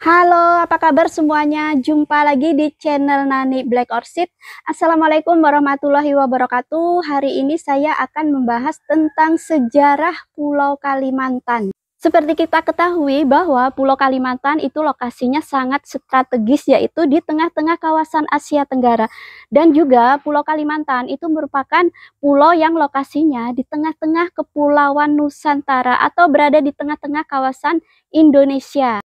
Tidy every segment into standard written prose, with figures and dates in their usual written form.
Halo, apa kabar semuanya? Jumpa lagi di channel Nani Black Orchid. Assalamualaikum warahmatullahi wabarakatuh. Hari ini saya akan membahas tentang sejarah Pulau Kalimantan. Seperti kita ketahui bahwa Pulau Kalimantan itu lokasinya sangat strategis, yaitu di tengah-tengah kawasan Asia Tenggara. Dan juga Pulau Kalimantan itu merupakan pulau yang lokasinya di tengah-tengah Kepulauan Nusantara atau berada di tengah-tengah kawasan Indonesia.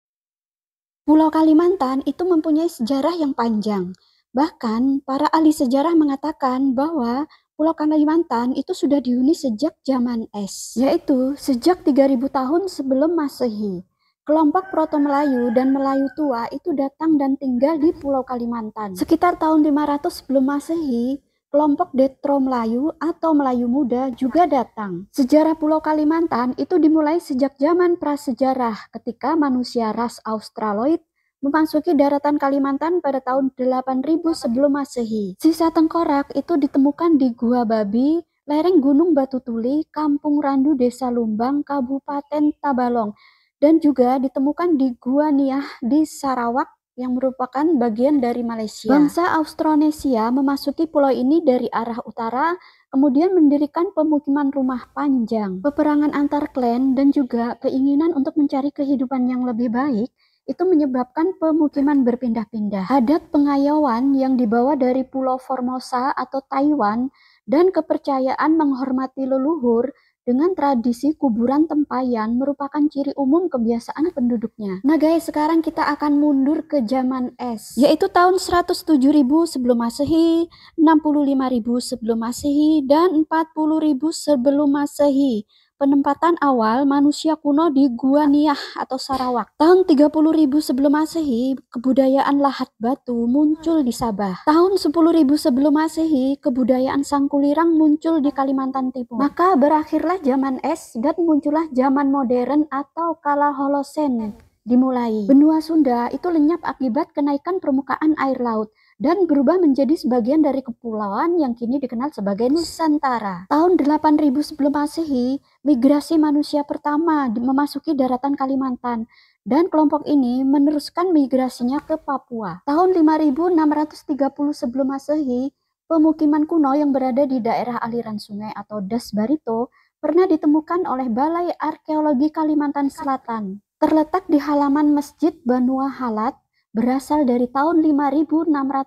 Pulau Kalimantan itu mempunyai sejarah yang panjang. Bahkan, para ahli sejarah mengatakan bahwa Pulau Kalimantan itu sudah dihuni sejak zaman es, yaitu sejak 3000 tahun sebelum Masehi. Kelompok Proto-Melayu dan Melayu tua itu datang dan tinggal di Pulau Kalimantan. Sekitar tahun 500 sebelum Masehi, kelompok Detro Melayu atau Melayu Muda juga datang. Sejarah Pulau Kalimantan itu dimulai sejak zaman prasejarah ketika manusia ras Australoid memasuki daratan Kalimantan pada tahun 8000 sebelum Masehi. Sisa tengkorak itu ditemukan di Gua Babi, lereng Gunung Batu Tuli, Kampung Randu, Desa Lumbang, Kabupaten Tabalong, dan juga ditemukan di Gua Niah di Sarawak yang merupakan bagian dari Malaysia. Bangsa Austronesia memasuki pulau ini dari arah utara, kemudian mendirikan pemukiman rumah panjang. Peperangan antar klan dan juga keinginan untuk mencari kehidupan yang lebih baik itu menyebabkan pemukiman berpindah-pindah. Adat pengayauan yang dibawa dari Pulau Formosa atau Taiwan dan kepercayaan menghormati leluhur dengan tradisi kuburan tempayan merupakan ciri umum kebiasaan penduduknya. Nah guys, sekarang kita akan mundur ke zaman es, yaitu tahun 107.000 sebelum Masehi, 65.000 sebelum Masehi, dan 40.000 sebelum Masehi. Penempatan awal manusia kuno di Gua Niah atau Sarawak. Tahun 30.000 sebelum Masehi, kebudayaan lahat batu muncul di Sabah. Tahun 10.000 sebelum Masehi, kebudayaan Sangkulirang muncul di Kalimantan Timur. Maka berakhirlah zaman es dan muncullah zaman modern atau kala Holosen dimulai. Benua Sunda itu lenyap akibat kenaikan permukaan air laut dan berubah menjadi sebagian dari kepulauan yang kini dikenal sebagai Nusantara. Tahun 8000 sebelum Masehi, migrasi manusia pertama memasuki daratan Kalimantan dan kelompok ini meneruskan migrasinya ke Papua. Tahun 5630 sebelum Masehi, pemukiman kuno yang berada di daerah aliran sungai atau Das Barito pernah ditemukan oleh Balai Arkeologi Kalimantan Selatan. Terletak di halaman Masjid Banua Halat, berasal dari tahun 5630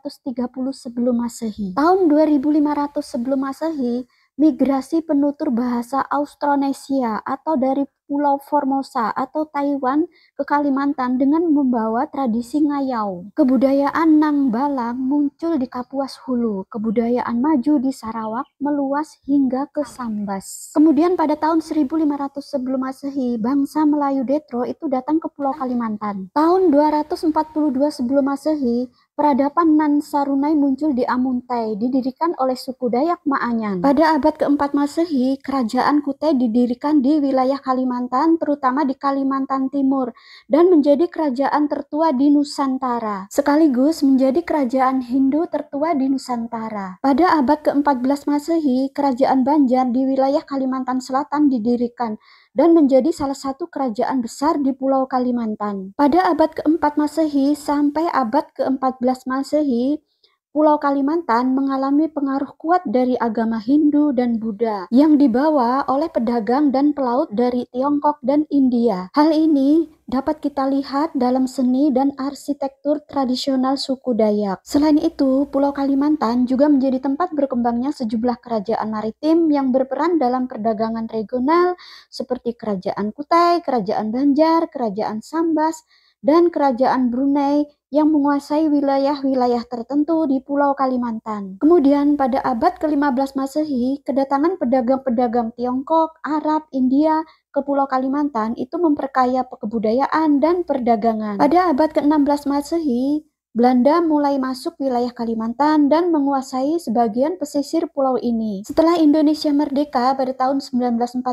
sebelum Masehi. Tahun 2500 sebelum Masehi, migrasi penutur bahasa Austronesia atau dari Pulau Formosa atau Taiwan ke Kalimantan dengan membawa tradisi ngayau. Kebudayaan Nang Balang muncul di Kapuas Hulu. Kebudayaan Maju di Sarawak meluas hingga ke Sambas. Kemudian pada tahun 1500 sebelum Masehi, bangsa Melayu Detro itu datang ke Pulau Kalimantan. Tahun 242 sebelum Masehi, peradaban Nan Sarunai muncul di Amuntai, didirikan oleh suku Dayak Maanyan. Pada abad keempat Masehi, kerajaan Kutai didirikan di wilayah Kalimantan, terutama di Kalimantan Timur, dan menjadi kerajaan tertua di Nusantara, sekaligus menjadi kerajaan Hindu tertua di Nusantara. Pada abad ke-14 Masehi, kerajaan Banjar di wilayah Kalimantan Selatan didirikan dan menjadi salah satu kerajaan besar di Pulau Kalimantan. Pada abad ke-4 Masehi sampai abad ke-14 Masehi, Pulau Kalimantan mengalami pengaruh kuat dari agama Hindu dan Buddha yang dibawa oleh pedagang dan pelaut dari Tiongkok dan India. Hal ini dapat kita lihat dalam seni dan arsitektur tradisional suku Dayak. Selain itu, Pulau Kalimantan juga menjadi tempat berkembangnya sejumlah kerajaan maritim yang berperan dalam perdagangan regional seperti Kerajaan Kutai, Kerajaan Banjar, Kerajaan Sambas, dan Kerajaan Brunei yang menguasai wilayah-wilayah tertentu di Pulau Kalimantan. Kemudian pada abad ke-15 Masehi, kedatangan pedagang-pedagang Tiongkok, Arab, India ke Pulau Kalimantan itu memperkaya kebudayaan dan perdagangan. Pada abad ke-16 Masehi, Belanda mulai masuk wilayah Kalimantan dan menguasai sebagian pesisir pulau ini. Setelah Indonesia merdeka pada tahun 1945,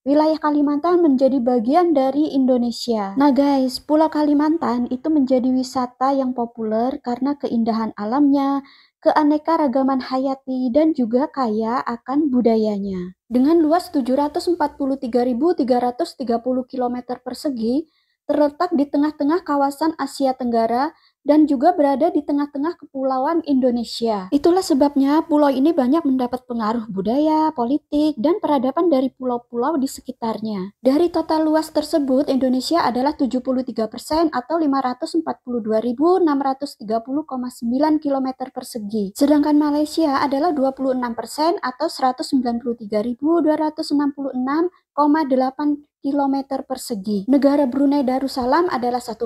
wilayah Kalimantan menjadi bagian dari Indonesia. Nah guys, Pulau Kalimantan itu menjadi wisata yang populer karena keindahan alamnya, keanekaragaman hayati, dan juga kaya akan budayanya. Dengan luas 743.330 km persegi, terletak di tengah-tengah kawasan Asia Tenggara dan juga berada di tengah-tengah kepulauan Indonesia. Itulah sebabnya pulau ini banyak mendapat pengaruh budaya, politik, dan peradaban dari pulau-pulau di sekitarnya. Dari total luas tersebut, Indonesia adalah 73% atau 542.630,9 km persegi. Sedangkan Malaysia adalah 26% atau 193.266,8 km persegi. Negara Brunei Darussalam adalah 1%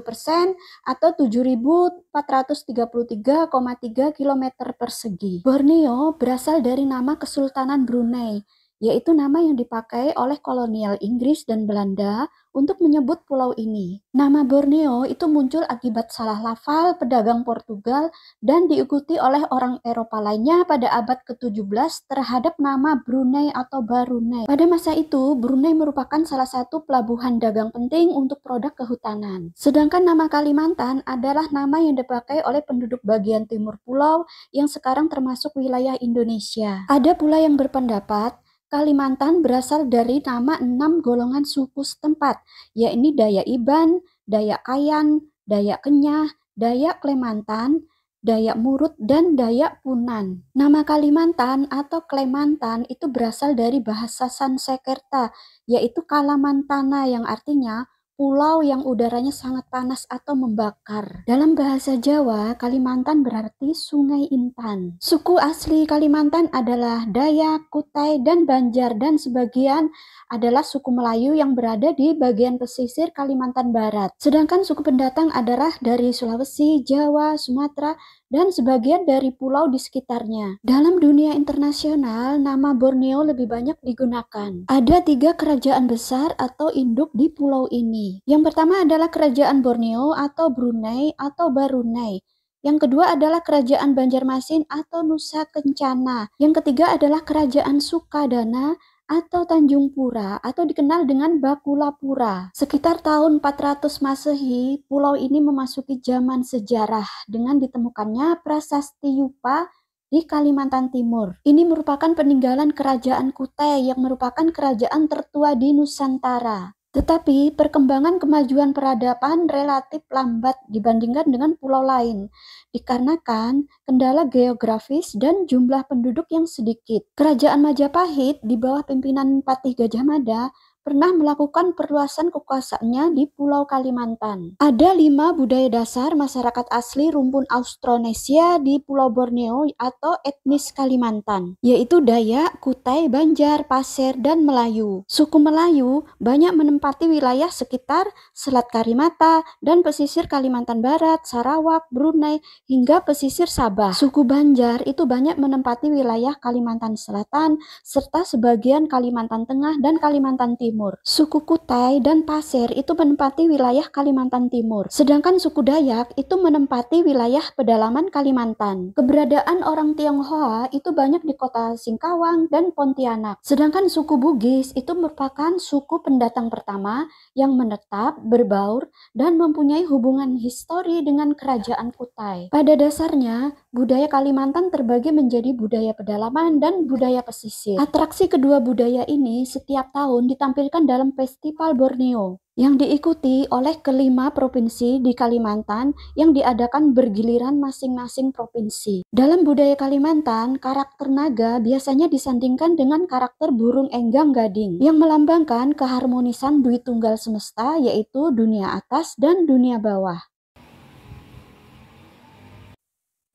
atau 7.433,3 km persegi. Borneo berasal dari nama Kesultanan Brunei, yaitu nama yang dipakai oleh kolonial Inggris dan Belanda untuk menyebut pulau ini. Nama Borneo itu muncul akibat salah lafal pedagang Portugal dan diikuti oleh orang Eropa lainnya pada abad ke-17 terhadap nama Brunei atau Barunei. Pada masa itu, Brunei merupakan salah satu pelabuhan dagang penting untuk produk kehutanan. Sedangkan nama Kalimantan adalah nama yang dipakai oleh penduduk bagian timur pulau yang sekarang termasuk wilayah Indonesia. Ada pula yang berpendapat Kalimantan berasal dari nama 6 golongan suku setempat, yakni Dayak Iban, Dayak Kayan, Dayak Kenyah, Dayak Klemantan, Dayak Murut, dan Dayak Punan. Nama Kalimantan atau Klemantan itu berasal dari bahasa Sanskerta, yaitu Kalamantana yang artinya pulau yang udaranya sangat panas atau membakar. Dalam bahasa Jawa, Kalimantan berarti Sungai Intan. Suku asli Kalimantan adalah Dayak, Kutai, dan Banjar, dan sebagian adalah suku Melayu yang berada di bagian pesisir Kalimantan Barat. Sedangkan suku pendatang adalah dari Sulawesi, Jawa, Sumatera, dan sebagian dari pulau di sekitarnya. Dalam dunia internasional, nama Borneo lebih banyak digunakan. Ada 3 kerajaan besar atau induk di pulau ini. Yang pertama adalah Kerajaan Borneo atau Brunei atau Barunei. Yang kedua adalah Kerajaan Banjarmasin atau Nusa Kencana. Yang ketiga adalah Kerajaan Sukadana atau Tanjung Pura atau dikenal dengan Bakulapura. Sekitar tahun 400 Masehi, pulau ini memasuki zaman sejarah dengan ditemukannya prasasti Yupa di Kalimantan Timur. Ini merupakan peninggalan Kerajaan Kutai yang merupakan kerajaan tertua di Nusantara. Tetapi perkembangan kemajuan peradaban relatif lambat dibandingkan dengan pulau lain, dikarenakan kendala geografis dan jumlah penduduk yang sedikit. Kerajaan Majapahit di bawah pimpinan Patih Gajah Mada pernah melakukan perluasan kekuasaannya di Pulau Kalimantan. Ada 5 budaya dasar masyarakat asli rumpun Austronesia di Pulau Borneo atau etnis Kalimantan, yaitu Dayak, Kutai, Banjar, Pasir, dan Melayu. Suku Melayu banyak menempati wilayah sekitar Selat Karimata dan pesisir Kalimantan Barat, Sarawak, Brunei, hingga pesisir Sabah. Suku Banjar itu banyak menempati wilayah Kalimantan Selatan, serta sebagian Kalimantan Tengah dan Kalimantan Timur. Suku Kutai dan Pasir itu menempati wilayah Kalimantan Timur. Sedangkan suku Dayak itu menempati wilayah pedalaman Kalimantan. Keberadaan orang Tionghoa itu banyak di kota Singkawang dan Pontianak. Sedangkan suku Bugis itu merupakan suku pendatang pertama yang menetap, berbaur, dan mempunyai hubungan histori dengan kerajaan Kutai. Pada dasarnya, budaya Kalimantan terbagi menjadi budaya pedalaman dan budaya pesisir. Atraksi kedua budaya ini setiap tahun ditampilkan dalam Festival Borneo yang diikuti oleh kelima provinsi di Kalimantan yang diadakan bergiliran masing-masing provinsi. Dalam budaya Kalimantan, karakter naga biasanya disandingkan dengan karakter burung enggang gading yang melambangkan keharmonisan dui tunggal semesta, yaitu dunia atas dan dunia bawah.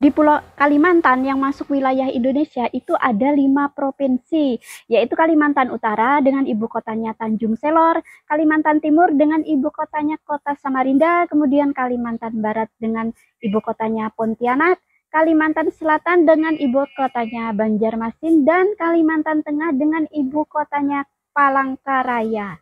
Di Pulau Kalimantan yang masuk wilayah Indonesia itu ada 5 provinsi, yaitu Kalimantan Utara dengan ibu kotanya Tanjung Selor, Kalimantan Timur dengan ibu kotanya Kota Samarinda, kemudian Kalimantan Barat dengan ibu kotanya Pontianak, Kalimantan Selatan dengan ibu kotanya Banjarmasin, dan Kalimantan Tengah dengan ibu kotanya Palangkaraya.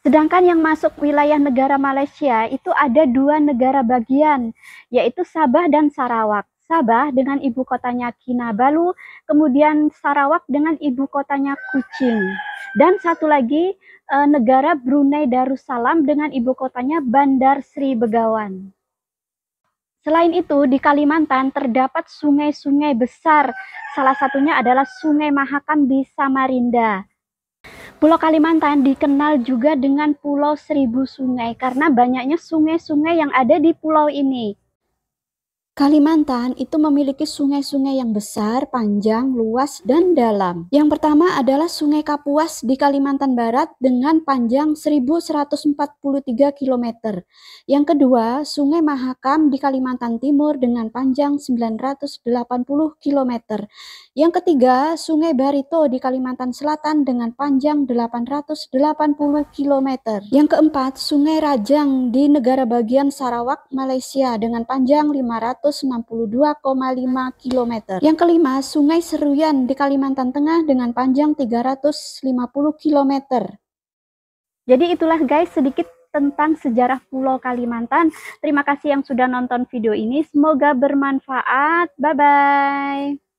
Sedangkan yang masuk wilayah negara Malaysia itu ada 2 negara bagian, yaitu Sabah dan Sarawak. Sabah dengan ibu kotanya Kinabalu, kemudian Sarawak dengan ibu kotanya Kuching. Dan satu lagi negara Brunei Darussalam dengan ibu kotanya Bandar Sri Begawan. Selain itu, di Kalimantan terdapat sungai-sungai besar, salah satunya adalah Sungai Mahakam di Samarinda. Pulau Kalimantan dikenal juga dengan Pulau Seribu Sungai karena banyaknya sungai-sungai yang ada di pulau ini. Kalimantan itu memiliki sungai-sungai yang besar, panjang, luas, dan dalam. Yang pertama adalah Sungai Kapuas di Kalimantan Barat dengan panjang 1143 km. Yang kedua, Sungai Mahakam di Kalimantan Timur dengan panjang 980 km. Yang ketiga, Sungai Barito di Kalimantan Selatan dengan panjang 880 km. Yang keempat, Sungai Rajang di negara bagian Sarawak, Malaysia dengan panjang 562,5 km. Yang kelima, Sungai Seruyan di Kalimantan Tengah dengan panjang 350 km. Jadi itulah guys sedikit tentang sejarah Pulau Kalimantan. Terima kasih yang sudah nonton video ini. Semoga bermanfaat. Bye-bye.